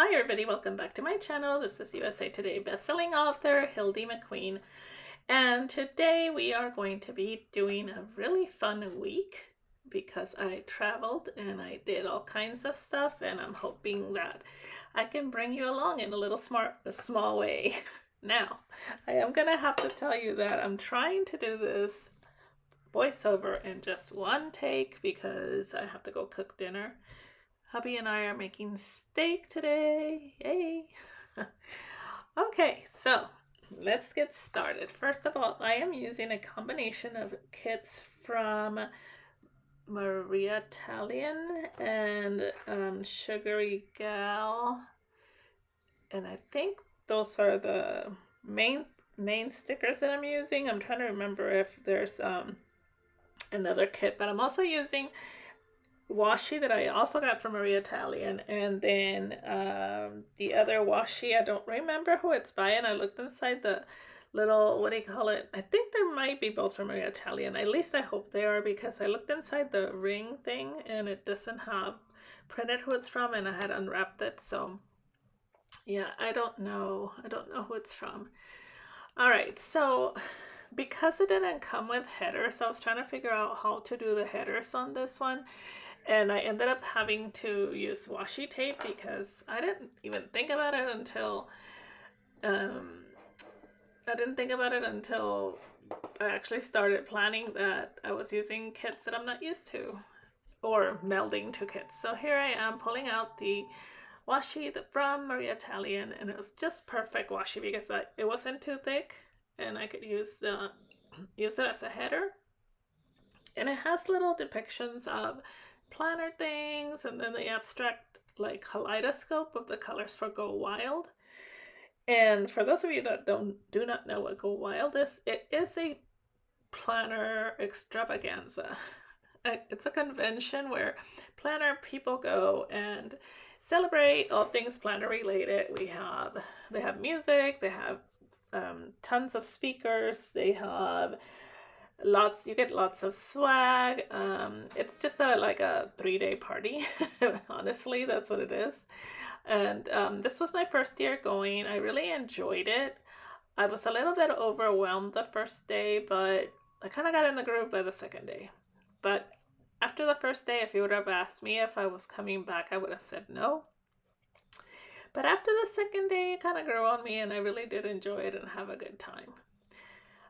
Hi everybody, welcome back to my channel. This is USA Today bestselling author Hildy McQueen, and today we are going to be doing a really fun week because I traveled and I did all kinds of stuff, and I'm hoping that I can bring you along in a little small way. Now, I am gonna have to tell you that I'm trying to do this voiceover in just one take because I have to go cook dinner. Hubby and I are making steak today. Yay! Okay, so let's get started. First of all, I am using a combination of kits from Maria Talian and Sugary Gal. And I think those are the main stickers that I'm using. I'm trying to remember if there's another kit, but I'm also using washi that I also got from Maria Talian, and then the other washi, I don't remember who it's by, and I looked inside the little, what do you call it? I think there might be both from Maria Talian. At least I hope they are, because I looked inside the ring thing and it doesn't have printed who it's from, and I had unwrapped it. So yeah, I don't know who it's from. All right, so because it didn't come with headers, I was trying to figure out how to do the headers on this one. And I ended up having to use washi tape because I didn't even think about it until I actually started planning that I was using kits that I'm not used to, or melding two kits. So here I am pulling out the washi from Maria Talian, and it was just perfect washi because it wasn't too thick and I could use it as a header. And it has little depictions of planner things, and then the abstract like kaleidoscope of the colors for Go Wild. And for those of you that do not know what Go Wild is, it is a planner extravaganza. It's a convention where planner people go and celebrate all things planner related. They have music, they have tons of speakers, they have you get lots of swag. It's just like a 3-day party. Honestly, that's what it is. And this was my first year going. I really enjoyed it. I was a little bit overwhelmed the first day, but I kind of got in the groove by the second day. But after the first day, if you would have asked me if I was coming back, I would have said no. But after the second day, it kind of grew on me, and I really did enjoy it and have a good time.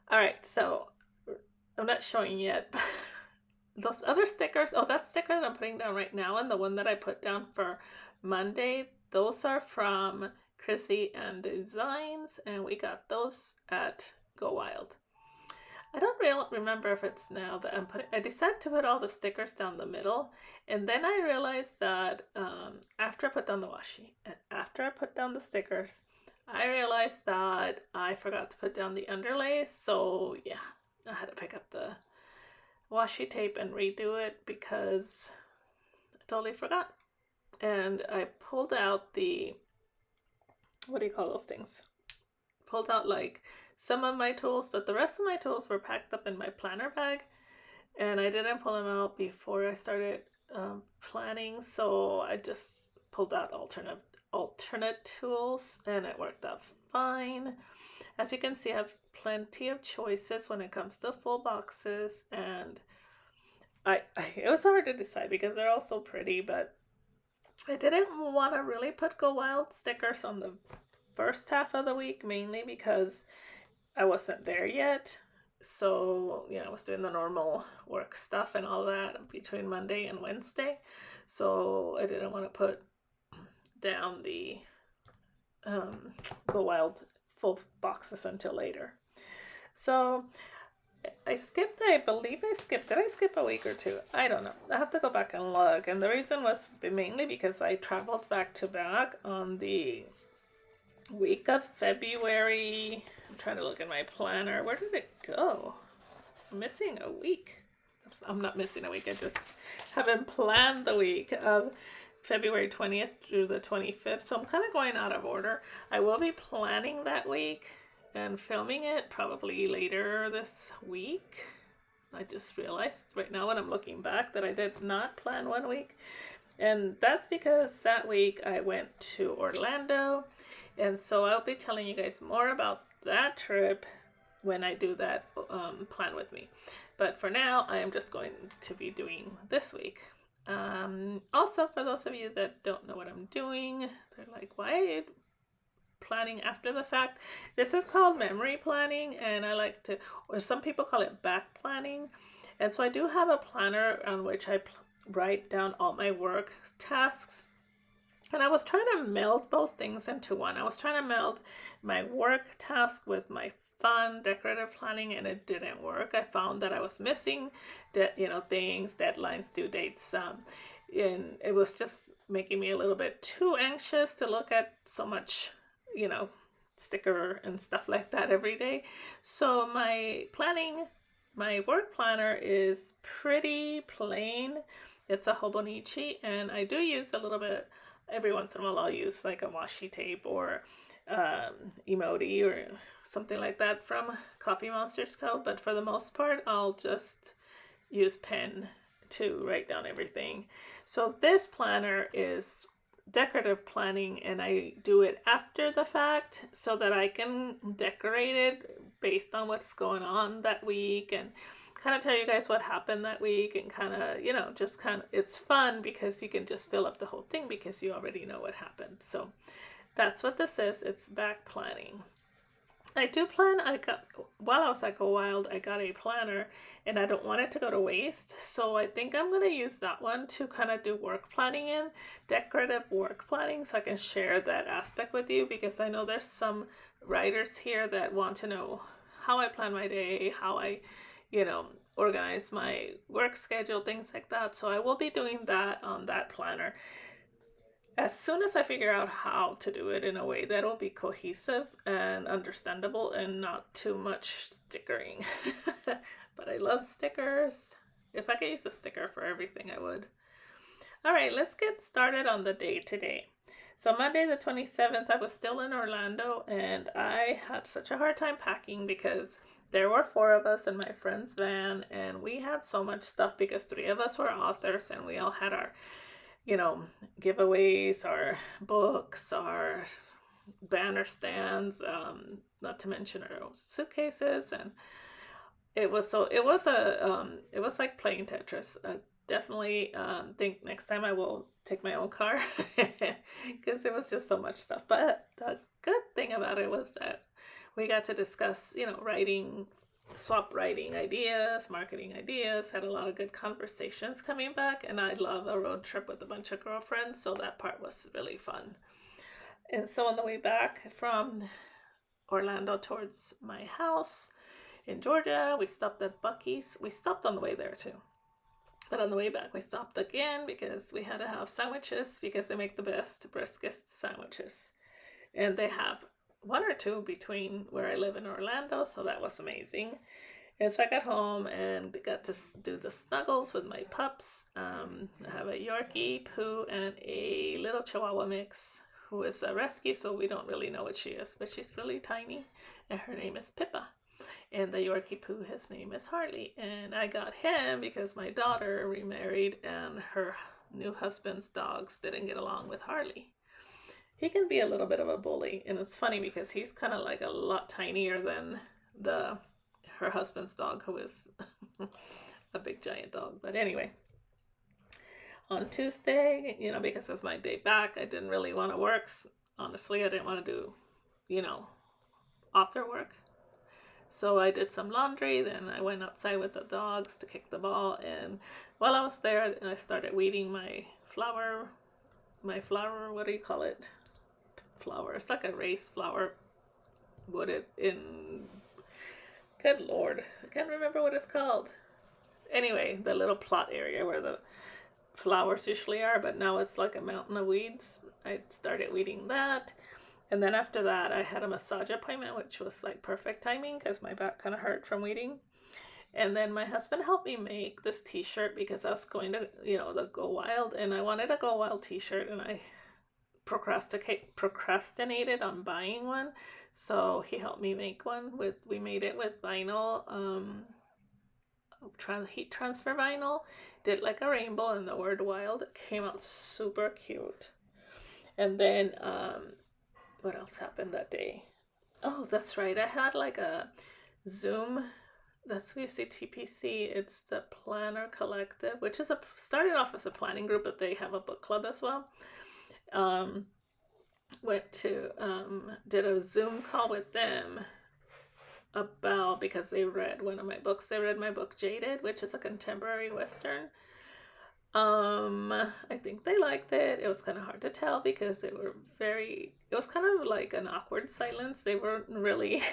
All right, so I'm not showing yet, but those other stickers, that sticker that I'm putting down right now and the one that I put down for Monday, those are from KrissyAnne Designs, and we got those at Go Wild. I don't really remember if it's now that I decided to put all the stickers down the middle, and then I realized that after I put down the washi and after I put down the stickers, I realized that I forgot to put down the underlays. So yeah, I had to pick up the washi tape and redo it because I totally forgot. And I pulled out the, what do you call those things? Pulled out like some of my tools, but the rest of my tools were packed up in my planner bag, and I didn't pull them out before I started planning. So I just pulled out alternate tools, and it worked out fine. As you can see, I have plenty of choices when it comes to full boxes, and it was hard to decide because they're all so pretty, but I didn't want to really put Go Wild stickers on the first half of the week, mainly because I wasn't there yet. So, I was doing the normal work stuff and all that between Monday and Wednesday. So I didn't want to put down the Go Wild full boxes until later. So I believe I skipped. Did I skip a week or two? I don't know. I have to go back and look. And the reason was mainly because I traveled back to back on the week of February. I'm trying to look at my planner. Where did it go? I'm missing a week. I'm not missing a week. I just haven't planned the week of February 20th through the 25th. So I'm kind of going out of order. I will be planning that week and filming it probably later this week. I just realized right now when I'm looking back that I did not plan one week. And that's because that week I went to Orlando. And so I'll be telling you guys more about that trip when I do that plan with me. But for now, I am just going to be doing this week. Also, for those of you that don't know what I'm doing, they're like, why are you planning after the fact? This is called memory planning, and I like to, or some people call it back planning. And so I do have a planner on which I write down all my work tasks. And I was trying to meld both things into one. I was trying to meld my work task with my fun decorative planning, and it didn't work. I found that I was missing things, deadlines, due dates, and it was just making me a little bit too anxious to look at so much sticker and stuff like that every day. So my work planner is pretty plain. It's a Hobonichi, and I do use a little bit every once in a while. I'll use like a washi tape or emoji or something like that from Coffee Monsterz Co. But for the most part, I'll just use pen to write down everything. So this planner is decorative planning, and I do it after the fact so that I can decorate it based on what's going on that week and kind of tell you guys what happened that week, and kind of, it's fun because you can just fill up the whole thing because you already know what happened. So that's what this is. It's back planning. I do plan, while I was at Go Wild, I got a planner, and I don't want it to go to waste. So I think I'm going to use that one to kind of do work planning in, decorative work planning, so I can share that aspect with you, because I know there's some writers here that want to know how I plan my day, how I, organize my work schedule, things like that. So I will be doing that on that planner as soon as I figure out how to do it in a way that will be cohesive and understandable and not too much stickering. But I love stickers. If I could use a sticker for everything, I would. All right, let's get started on the day today. So Monday the 27th, I was still in Orlando, and I had such a hard time packing because there were 4 of us in my friend's van, and we had so much stuff because 3 of us were authors, and we all had our giveaways, our books, our banner stands, not to mention our own suitcases, and it was like playing Tetris. Definitely think next time I will take my own car because it was just so much stuff. But the good thing about it was that we got to discuss, swap writing ideas, marketing ideas, had a lot of good conversations coming back, and I love a road trip with a bunch of girlfriends, so that part was really fun. And so on the way back from Orlando towards my house in Georgia, we stopped at Buc-ee's. We stopped on the way there too. But on the way back, we stopped again because we had to have sandwiches because they make the best brisket sandwiches. And they have 1 or 2 between where I live in Orlando, so that was amazing. And so I got home and got to do the snuggles with my pups. I have a Yorkie, Pooh, and a little Chihuahua mix who is a rescue, so we don't really know what she is, but she's really tiny, and her name is Pippa. And the Yorkie Pooh, his name is Harley. And I got him because my daughter remarried, and her new husband's dogs didn't get along with Harley. He can be a little bit of a bully, and it's funny because he's kind of like a lot tinier than her husband's dog, who is a big giant dog. But anyway, on Tuesday, because it was my day back, I didn't really want to work. Honestly, I didn't want to do, author work. So I did some laundry, then I went outside with the dogs to kick the ball, and while I was there, I started weeding my flower, what do you call it? Flower. It's like a race flower wooded in, good Lord, I can't remember what it's called. Anyway, the little plot area where the flowers usually are, but now it's like a mountain of weeds. I started weeding that. And then after that, I had a massage appointment, which was like perfect timing because my back kind of hurt from weeding. And then my husband helped me make this t-shirt because I was going to, the Go Wild, and I wanted a Go Wild t-shirt, and I procrastinated on buying one. So he helped me make one we made it with vinyl heat transfer vinyl. Did like a rainbow and the word wild. It came out super cute. And then what else happened that day? Oh, that's right. I had like a Zoom. That's what you see, TPC. It's the Planner Collective, which is started off as a planning group, but they have a book club as well. Went to did a Zoom call with them because they read one of my books. They read my book Jaded, which is a contemporary Western. I think they liked it. It was kind of hard to tell because it was kind of like an awkward silence. They weren't really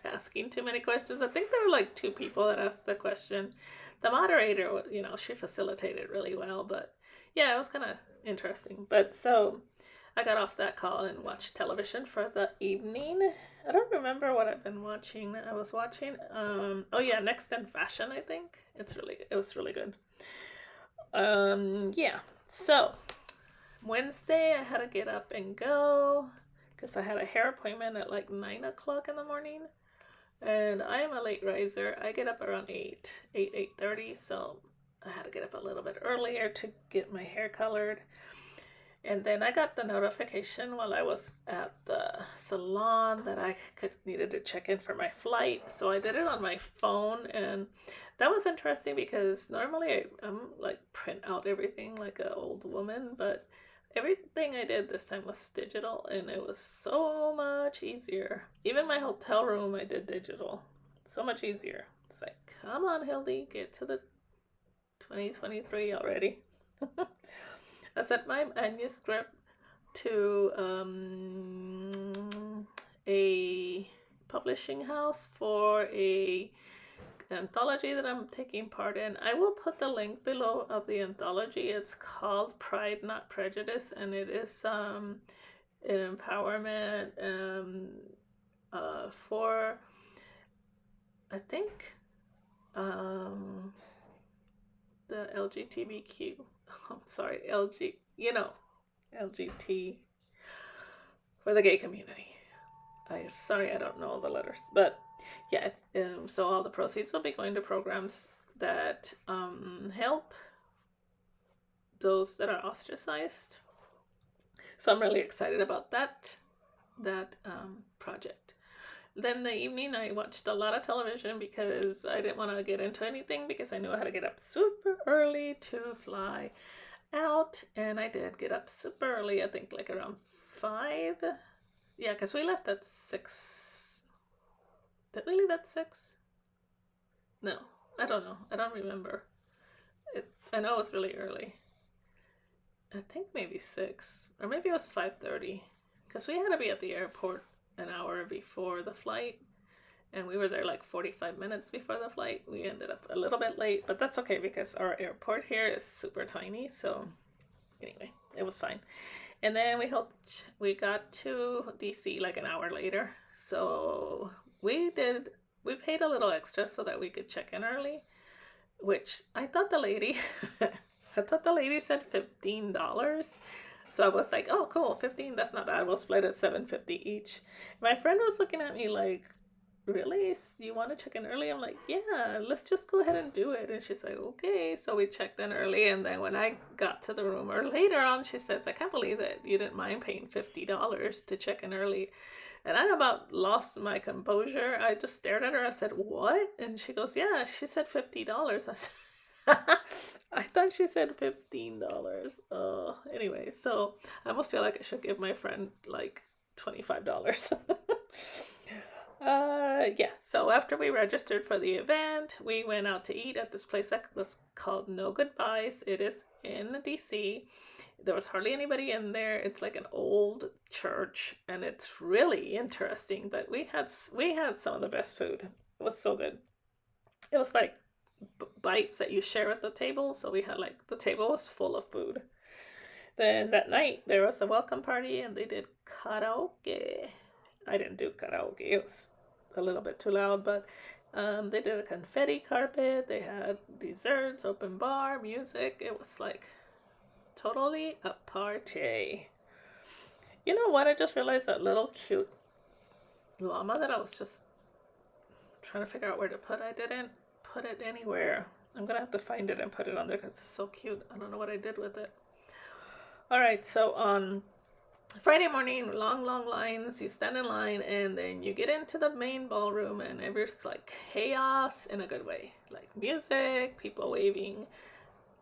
asking too many questions. I think there were like 2 people that asked the question. The moderator, she facilitated really well, but yeah, it was kind of interesting. But so I got off that call and watched television for the evening. I don't remember what I've been watching. I was watching, Next in Fashion, I think. It was really good. Yeah, so Wednesday I had to get up and go because I had a hair appointment at like 9 o'clock in the morning, and I am a late riser. I get up around 8:30, so I had to get up a little bit earlier to get my hair colored. And then I got the notification while I was at the salon that I needed to check in for my flight. So I did it on my phone, and that was interesting because normally I'm like print out everything like an old woman, but everything I did this time was digital, and it was so much easier. Even my hotel room I did digital. So much easier. It's like, come on, Hildy, get to the 2023 already. I sent my manuscript to a publishing house for a anthology that I'm taking part in. I will put the link below of the anthology. It's called Pride Not Prejudice, and it is an empowerment for, I think, the LGBTQ. I'm sorry, LGBT for the gay community. I'm sorry, I don't know the letters, but yeah. So all the proceeds will be going to programs that help those that are ostracized. So I'm really excited about that project. Then the evening I watched a lot of television because I didn't want to get into anything because I knew I had to get up super early to fly out, and I did get up super early. I think like around 5. Yeah, because we left at 6. Did we leave at 6? No, I don't know. I don't remember. I know it was really early. I think maybe 6, or maybe it was 5:30, because we had to be at the airport an hour before the flight, and we were there like 45 minutes before the flight. We ended up a little bit late, but that's okay because our airport here is super tiny. So anyway, it was fine. And then we got to DC like an hour later. So we paid a little extra so that we could check in early, which I thought the lady said $15. So I was like, oh, cool, 15, that's not bad. We'll split it $7.50 each. My friend was looking at me like, really? You want to check in early? I'm like, yeah, let's just go ahead and do it. And she's like, okay. So we checked in early. And then when I got to the room, or later on, she says, I can't believe that you didn't mind paying $50 to check in early. And I about lost my composure. I just stared at her. I said, what? And she goes, yeah, she said $50. I said, I thought she said $15. Anyway, so I almost feel like I should give my friend like $25. Yeah, so after we registered for the event, we went out to eat at this place that was called No Goodbyes. It is in DC. There was hardly anybody in there. It's like an old church, and it's really interesting. But we had some of the best food. It was so good. It was like bites that you share at the table. So we had like, the table was full of food. Then that night there was a welcome party, and they did karaoke. I didn't do karaoke. It was a little bit too loud, but they did a confetti carpet. They had desserts, open bar, music. It was like totally a party. You know what? I just realized that little cute llama that I was just trying to figure out where to put. I didn't put it anywhere. I'm gonna have to find it and put it on there because it's so cute. I don't know what I did with it. All right, so on Friday morning, long lines. You stand in line, and then you get into the main ballroom, and it's like chaos in a good way. Like music, people waving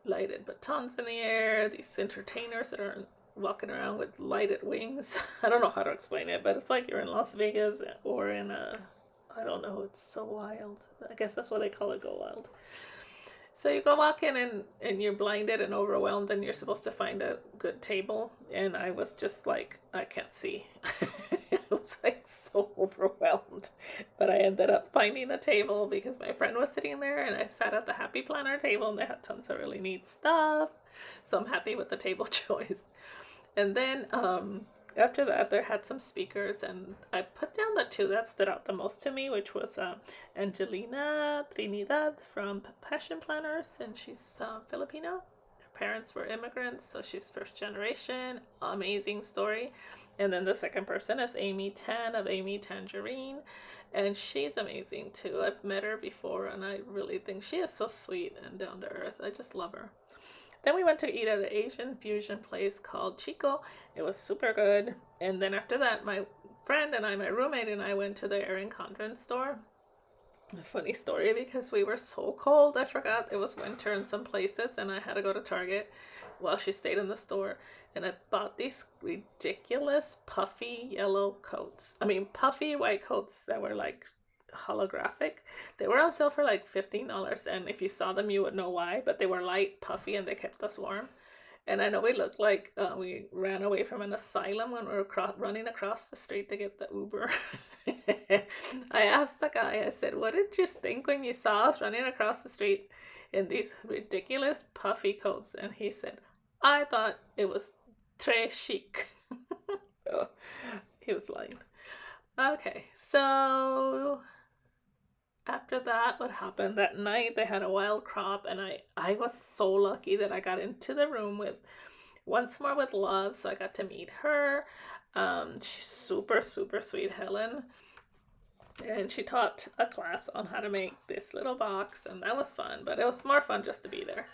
lighted batons in the air, these entertainers that are walking around with lighted wings. I don't know how to explain it, but it's like you're in Las Vegas or in I don't know, it's so wild. I guess that's what they call it, go wild. So you go walk in, and you're blinded and overwhelmed, and you're supposed to find a good table. And I was just like, I can't see. I was like so overwhelmed. But I ended up finding a table because my friend was sitting there, and I sat at the Happy Planner table, and they had tons of really neat stuff. So I'm happy with the table choice. And then after that, there had some speakers, and I put down the two that stood out the most to me, which was Angelina Trinidad from Passion Planners, and she's Filipino. Her parents were immigrants, so she's first generation. Amazing story. And then the second person is Amy Tan of Amy Tangerine, and she's amazing too. I've met her before, and I really think she is so sweet and down to earth. I just love her. Then we went to eat at an Asian fusion place called Chico. It was super good. And then after that, my friend and I, my roommate and I, went to the Erin Condren store. A funny story, because we were so cold. I forgot it was winter in some places, and I had to go to Target while she stayed in the store. And I bought these ridiculous puffy yellow coats. I mean, puffy white coats that were like holographic. They were on sale for like $15, and if you saw them you would know why, but they were light, puffy, and they kept us warm. And I know we looked like we ran away from an asylum when we were running across the street to get the Uber. I asked the guy, I said, what did you think when you saw us running across the street in these ridiculous puffy coats? And he said, I thought it was très chic. Oh, he was lying. Okay, so after that, what happened that night, they had a wild crop, and I was so lucky that I got into the room with Once More with Love, so I got to meet her. She's super sweet, Helen, and she taught a class on how to make this little box, and that was fun. But it was more fun just to be there.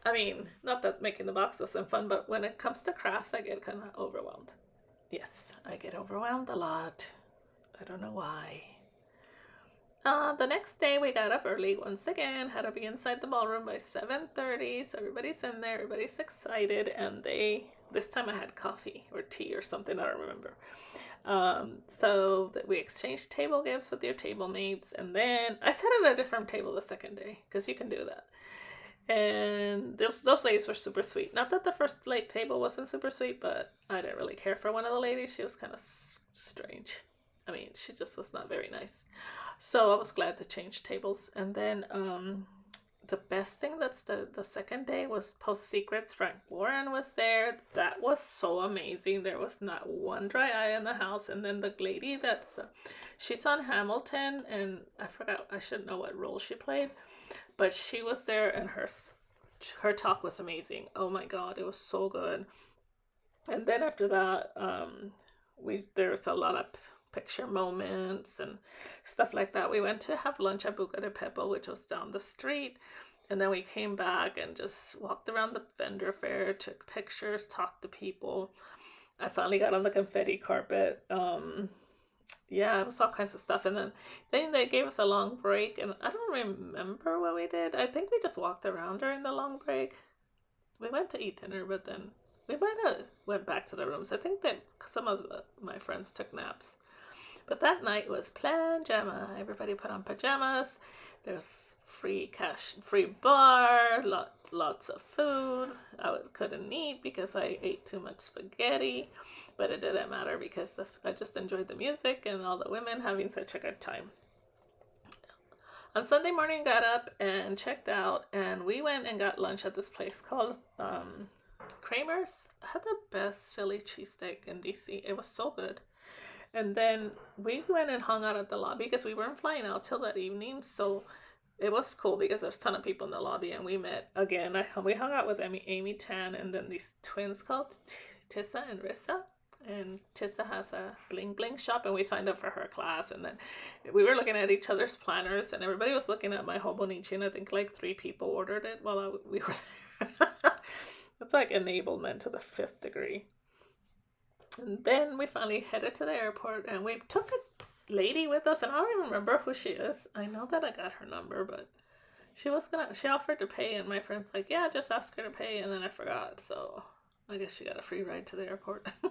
I mean, not that making the box wasn't fun, but when it comes to crafts, I get kind of overwhelmed. Yes, I get overwhelmed a lot. I don't know why. The next day we got up early once again, had to be inside the ballroom by 7:30, so everybody's in there, everybody's excited, and this time I had coffee or tea or something, I don't remember. So that we exchanged table gifts with your table mates, and then I sat at a different table the second day, because you can do that. And those ladies were super sweet. Not that the first late table wasn't super sweet, but I didn't really care for one of the ladies. She was kind of strange. I mean, she just was not very nice. So I was glad to change tables. And then the best thing that's the second day was Post Secrets. Frank Warren was there. That was so amazing. There was not one dry eye in the house. And then the lady she's on Hamilton, and I forgot, I should know what role she played, but she was there, and her talk was amazing. Oh my God, it was so good. And then after that, there was a lot of picture moments and stuff like that. We went to have lunch at Buca de Pepo, which was down the street, and then we came back and just walked around the vendor fair, took pictures, talked to people. I finally got on the confetti carpet. Yeah, it was all kinds of stuff. And then they gave us a long break, and I don't remember what we did. I think we just walked around during the long break. We went to eat dinner, but then we might have went back to the rooms. I think that some of my friends took naps. But that night was pajama. Everybody put on pajamas. There was free bar, lots of food. I couldn't eat because I ate too much spaghetti, but it didn't matter because I just enjoyed the music and all the women having such a good time. On Sunday morning, got up and checked out, and we went and got lunch at this place called Kramer's. I had the best Philly cheesesteak in DC. It was so good. And then we went and hung out at the lobby because we weren't flying out till that evening. So it was cool because there's a ton of people in the lobby, and we met again. We hung out with Amy Tan, and then these twins called Tissa and Rissa. And Tissa has a bling bling shop, and we signed up for her class. And then we were looking at each other's planners, and everybody was looking at my Hobonichi, and I think like 3 people ordered it while we were there. It's like enablement to the 5th degree. And then we finally headed to the airport, and we took a lady with us, and I don't even remember who she is. I know that I got her number, but she offered to pay, and my friend's like, yeah, just ask her to pay, and then I forgot, so I guess she got a free ride to the airport. I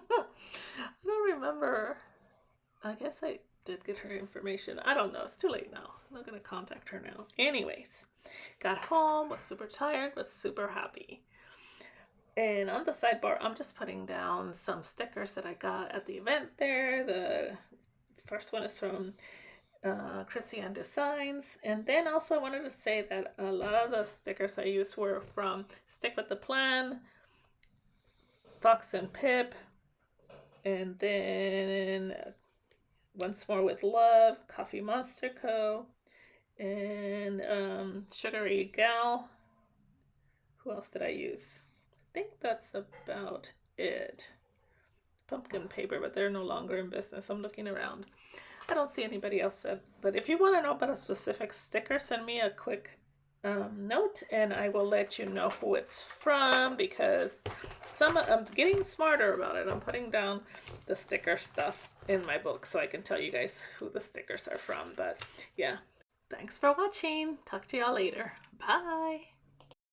don't remember. I guess I did get her information. I don't know. It's too late now. I'm not going to contact her now. Anyways, got home, was super tired, but super happy. And on the sidebar, I'm just putting down some stickers that I got at the event there. The first one is from KrissyAnne Designs. And then also I wanted to say that a lot of the stickers I used were from Stick with the Plan, Fox and Pip, and then Once More with Love, Coffee Monsterz Co, and Sugary Gal. Who else did I use? I think that's about it. Pumpkin paper, but they're no longer in business. I'm looking around. I don't see anybody else. But if you want to know about a specific sticker, send me a quick note, and I will let you know who it's from, because I'm getting smarter about it. I'm putting down the sticker stuff in my book so I can tell you guys who the stickers are from. But yeah, thanks for watching. Talk to y'all later. Bye.